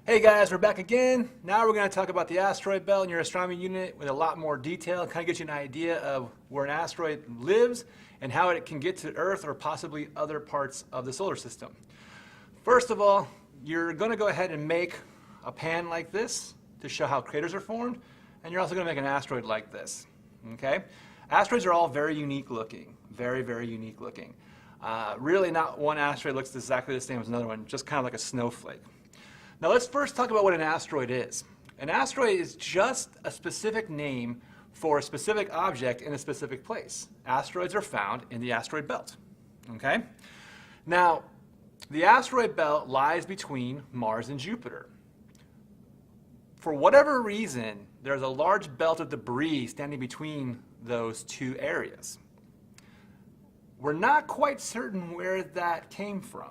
Hey guys, we're back again. Now we're going to talk about the asteroid belt in your astronomy unit with a lot more detail, kind of get you an idea of where an asteroid lives and how it can get to Earth or possibly other parts of the solar system. First of all, you're going to go ahead and make a pan like this to show how craters are formed, and you're also going to make an asteroid like this. Okay? Asteroids are all very unique looking, very unique looking. Really not one asteroid looks exactly the same as another one, just kind of like a snowflake. Now let's first talk about what an asteroid is. An asteroid is just a specific name for a specific object in a specific place. Asteroids are found in the asteroid belt. Okay? Now, the asteroid belt lies between Mars and Jupiter. For whatever reason, there's a large belt of debris standing between those two areas. We're not quite certain where that came from.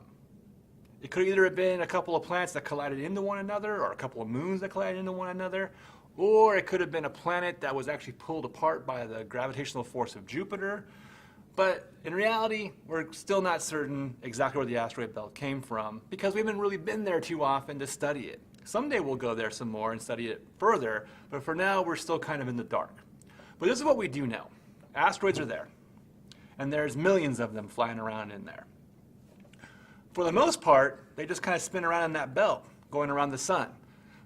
It could either have been a couple of planets that collided into one another, or a couple of moons that collided into one another, or it could have been a planet that was actually pulled apart by the gravitational force of Jupiter. But in reality, we're still not certain exactly where the asteroid belt came from because we haven't really been there too often to study it. Someday we'll go there some more and study it further, but for now we're still kind of in the dark. But this is what we do know. Asteroids are there, and there's millions of them flying around in there. For the most part, they just kind of spin around in that belt, going around the sun.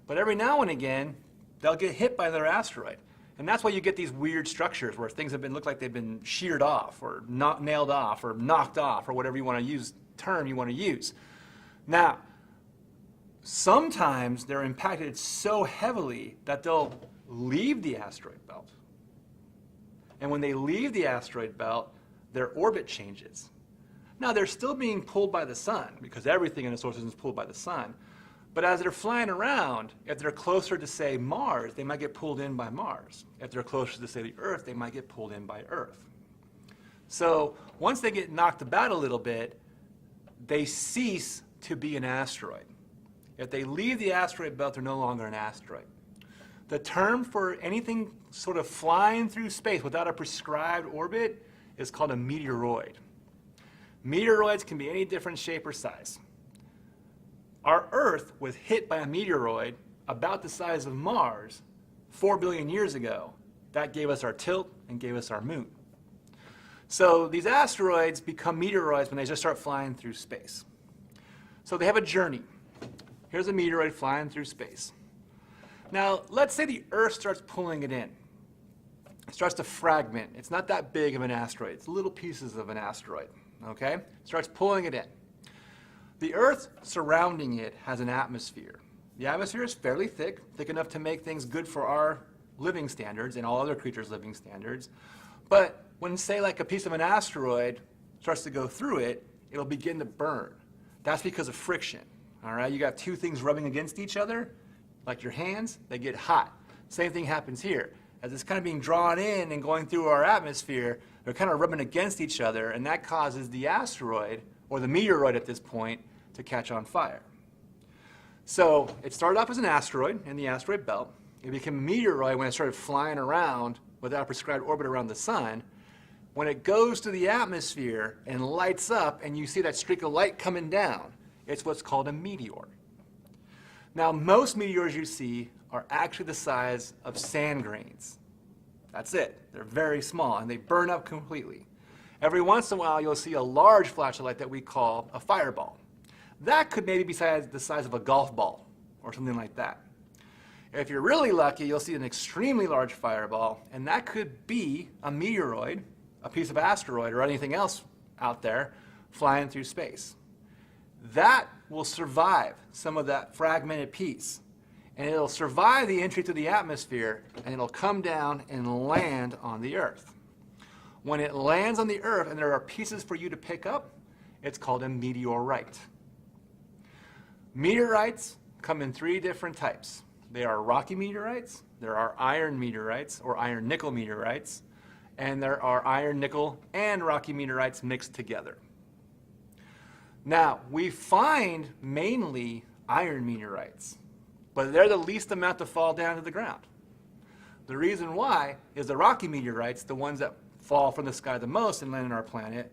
But every now and again, they'll get hit by another asteroid. And that's why you get these weird structures where things look like they've been sheared off, or not nailed off, or knocked off, or whatever you want to use, term you want to use. Now, sometimes they're impacted so heavily that they'll leave the asteroid belt. And when they leave the asteroid belt, their orbit changes. Now, they're still being pulled by the sun because everything in the solar system is pulled by the sun. But as they're flying around, if they're closer to, say, Mars, they might get pulled in by Mars. If they're closer to, say, the Earth, they might get pulled in by Earth. So once they get knocked about a little bit, they cease to be an asteroid. If they leave the asteroid belt, they're no longer an asteroid. The term for anything sort of flying through space without a prescribed orbit is called a meteoroid. Meteoroids can be any different shape or size. Our Earth was hit by a meteoroid about the size of Mars 4 billion years ago. That gave us our tilt and gave us our moon. So these asteroids become meteoroids when they just start flying through space. So they have a journey. Here's a meteoroid flying through space. Now, let's say the Earth starts pulling it in. It starts to fragment. It's not that big of an asteroid. It's little pieces of an asteroid. Okay? It starts pulling it in. The Earth surrounding it has an atmosphere. The atmosphere is fairly thick, thick enough to make things good for our living standards and all other creatures' living standards. But when, say, like a piece of an asteroid starts to go through it, it'll begin to burn. That's because of friction. All right? You got two things rubbing against each other, like your hands, they get hot. Same thing happens here. As it's kind of being drawn in and going through our atmosphere, they're kind of rubbing against each other, and that causes the asteroid, or the meteoroid at this point, to catch on fire. So it started off as an asteroid in the asteroid belt. It became a meteoroid when it started flying around without a prescribed orbit around the sun. When it goes to the atmosphere and lights up, and you see that streak of light coming down, it's what's called a meteor. Now, most meteors you see are actually the size of sand grains. That's it. They're very small, and they burn up completely. Every once in a while, you'll see a large flash of light that we call a fireball. That could maybe be the size of a golf ball or something like that. If you're really lucky, you'll see an extremely large fireball, and that could be a meteoroid, a piece of asteroid, or anything else out there flying through space. That will survive some of that fragmented piece. And it'll survive the entry to the atmosphere, and it'll come down and land on the Earth. When it lands on the Earth and there are pieces for you to pick up, it's called a meteorite. Meteorites come in three different types. They are rocky meteorites, there are iron meteorites, or iron-nickel meteorites, and there are iron, nickel, and rocky meteorites mixed together. Now, we find mainly iron meteorites, but they're the least amount to fall down to the ground. The reason why is the rocky meteorites, the ones that fall from the sky the most and land on our planet,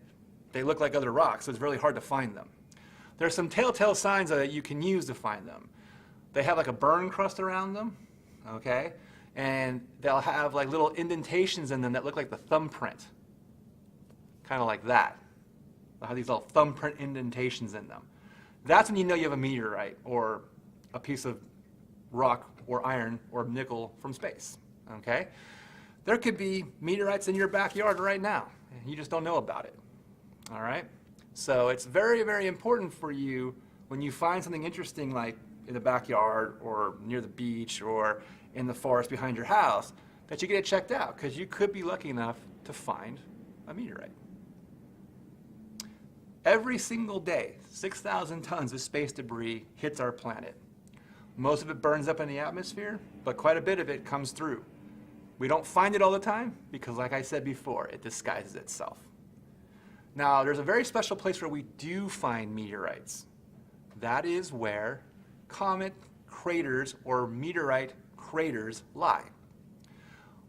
they look like other rocks, so it's really hard to find them. There are some telltale signs that you can use to find them. they have like a burn crust around them, okay? And they'll have like little indentations in them that look like the thumbprint, kind of like that. They'll have these little thumbprint indentations in them. That's when you know you have a meteorite or a piece of rock or iron or nickel from space, okay? There could be meteorites in your backyard right now, and you just don't know about it, all right? So it's very, very important for you when you find something interesting like in the backyard or near the beach or in the forest behind your house that you get it checked out, because you could be lucky enough to find a meteorite. Every single day, 6,000 tons of space debris hits our planet. Most of it burns up in the atmosphere, but quite a bit of it comes through. We don't find it all the time because, like I said before, it disguises itself. Now, there's a very special place where we do find meteorites. That is where comet craters or meteorite craters lie.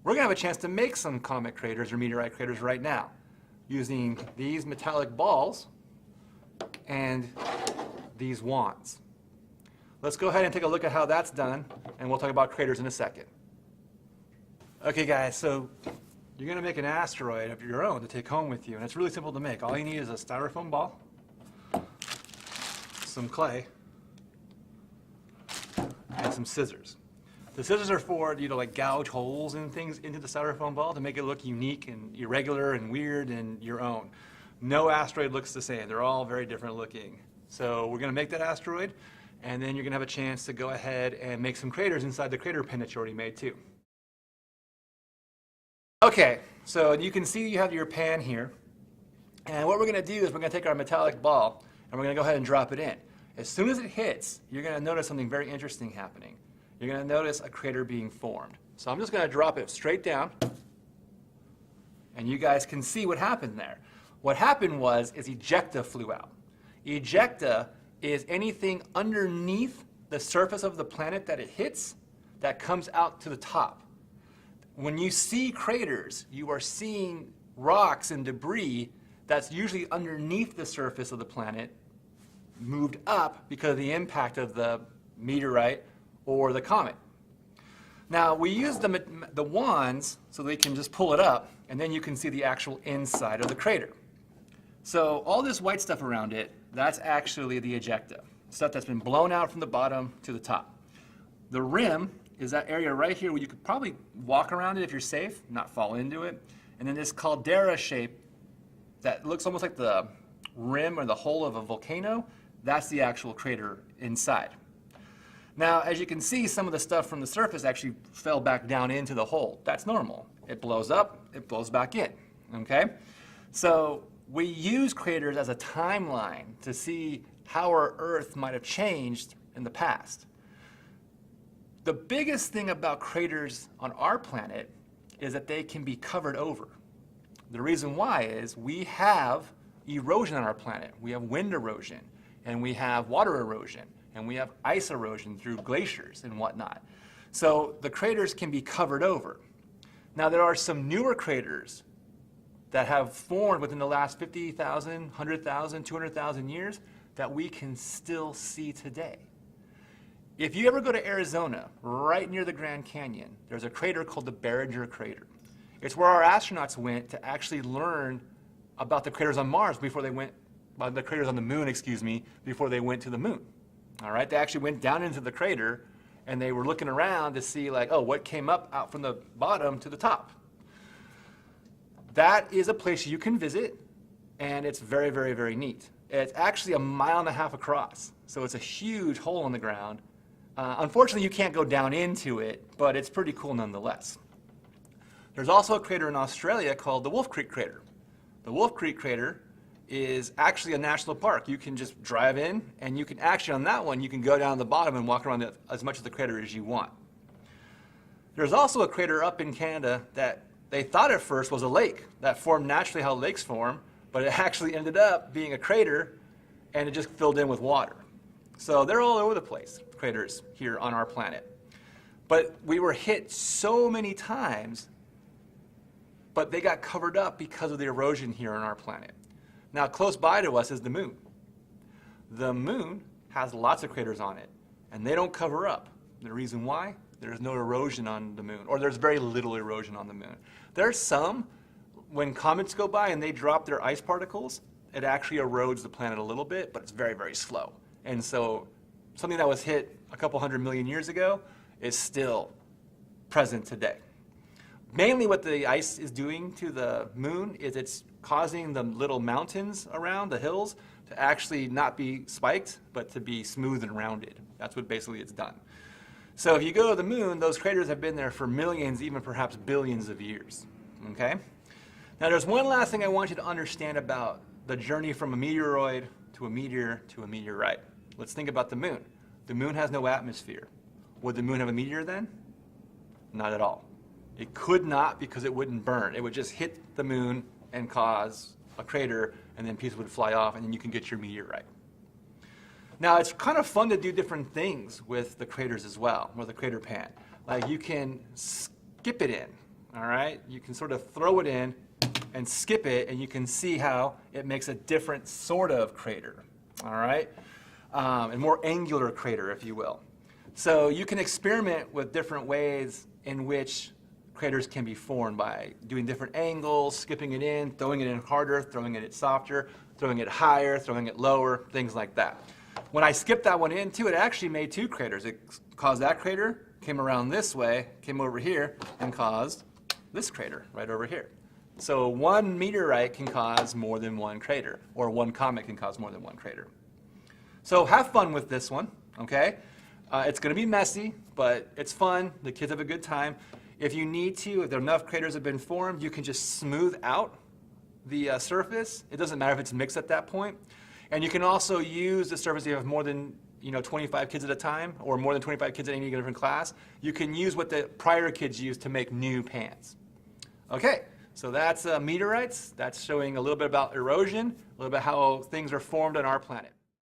We're going to have a chance to make some comet craters or meteorite craters right now using these metallic balls and these wands. Let's go ahead and take a look at how that's done, and we'll talk about craters in a second. Okay guys, so you're going to make an asteroid of your own to take home with you, and it's really simple to make. All you need is a styrofoam ball, some clay, and some scissors. The scissors are for you to like gouge holes and things into the styrofoam ball to make it look unique and irregular and weird and your own. No asteroid looks the same. They're all very different looking. So we're going to make that asteroid, and then you're going to have a chance to go ahead and make some craters inside the crater pin that you already made too. Okay, so you can see you have your pan here, and what we're going to do is we're going to take our metallic ball and we're going to go ahead and drop it in. As soon as it hits, you're going to notice something very interesting happening. You're going to notice a crater being formed. So I'm just going to drop it straight down, and you guys can see what happened there. What happened was ejecta flew out. Ejecta is anything underneath the surface of the planet that it hits that comes out to the top. When you see craters, you are seeing rocks and debris that's usually underneath the surface of the planet moved up because of the impact of the meteorite or the comet. Now, we use the wands so they can just pull it up, and then you can see the actual inside of the crater. So all this white stuff around it, that's actually the ejecta, stuff that's been blown out from the bottom to the top. The rim is that area right here where you could probably walk around it if you're safe, not fall into it. And then this caldera shape that looks almost like the rim or the hole of a volcano, that's the actual crater inside. Now, as you can see, some of the stuff from the surface actually fell back down into the hole. That's normal. It blows up, it blows back in, okay? So we use craters as a timeline to see how our Earth might have changed in the past. The biggest thing about craters on our planet is that they can be covered over. The reason why is we have erosion on our planet. We have wind erosion, and we have water erosion, and we have ice erosion through glaciers and whatnot. So the craters can be covered over. Now, there are some newer craters that have formed within the last 50,000, 100,000, 200,000 years that we can still see today. If you ever go to Arizona, right near the Grand Canyon, there's a crater called the Barringer Crater. It's where our astronauts went to actually learn about the craters on Mars before they went, the craters on the moon, excuse me, before they went to the moon. All right, they actually went down into the crater and they were looking around to see like, oh, what came up out from the bottom to the top. That is a place you can visit, and it's very, very, very neat. It's actually 1.5 miles across, so it's a huge hole in the ground. Unfortunately, you can't go down into it, but it's pretty cool nonetheless. There's also a crater in Australia called the Wolf Creek Crater. The Wolf Creek Crater is actually a national park. You can just drive in, and you can actually, on that one, you can go down the bottom and walk around as much of the crater as you want. There's also a crater up in Canada that they thought at first was a lake that formed naturally how lakes form, but it actually ended up being a crater, and it just filled in with water. So they're all over the place, craters here on our planet. But we were hit so many times, but they got covered up because of the erosion here on our planet. Now, close by to us is the moon. The moon has lots of craters on it. and they don't cover up. The reason why? There's no erosion on the moon, or there's very little erosion on the moon. There's some, when comets go by and they drop their ice particles, it actually erodes the planet a little bit, but it's very, very slow. And so something that was hit a couple 100 million years ago is still present today. Mainly what the ice is doing to the moon is it's causing the little mountains around, the hills, to actually not be spiked, but to be smooth and rounded. That's what basically it's done. So if you go to the moon, those craters have been there for millions, even perhaps billions of years, okay? Now there's one last thing I want you to understand about the journey from a meteoroid to a meteor to a meteorite. Let's think about the moon. The moon has no atmosphere. Would the moon have a meteor then? Not at all. It could not, because it wouldn't burn. It would just hit the moon and cause a crater, and then pieces would fly off, and then you can get your meteorite. Now, it's kind of fun to do different things with the craters as well, or the crater pan. Like you can skip it in, all right? You can sort of throw it in and skip it, and you can see how it makes a different sort of crater, all right? A more angular crater, if you will. So you can experiment with different ways in which craters can be formed by doing different angles, skipping it in harder, throwing it softer, throwing it higher, throwing it lower, things like that. When I skipped that one in too, it actually made two craters. It caused that crater, came around this way, came over here, and caused this crater right over here. So one meteorite can cause more than one crater, or one comet can cause more than one crater. So have fun with this one, okay? It's going to be messy, but it's fun. The kids have a good time. If you need to, if enough craters have been formed, you can just smooth out the surface. It doesn't matter if it's mixed at that point. And you can also use the surface if you have more than 25 kids at a time, or more than 25 kids in any different class. You can use what the prior kids used to make new pans. Okay, so that's meteorites. That's showing a little bit about erosion, a little bit how things are formed on our planet.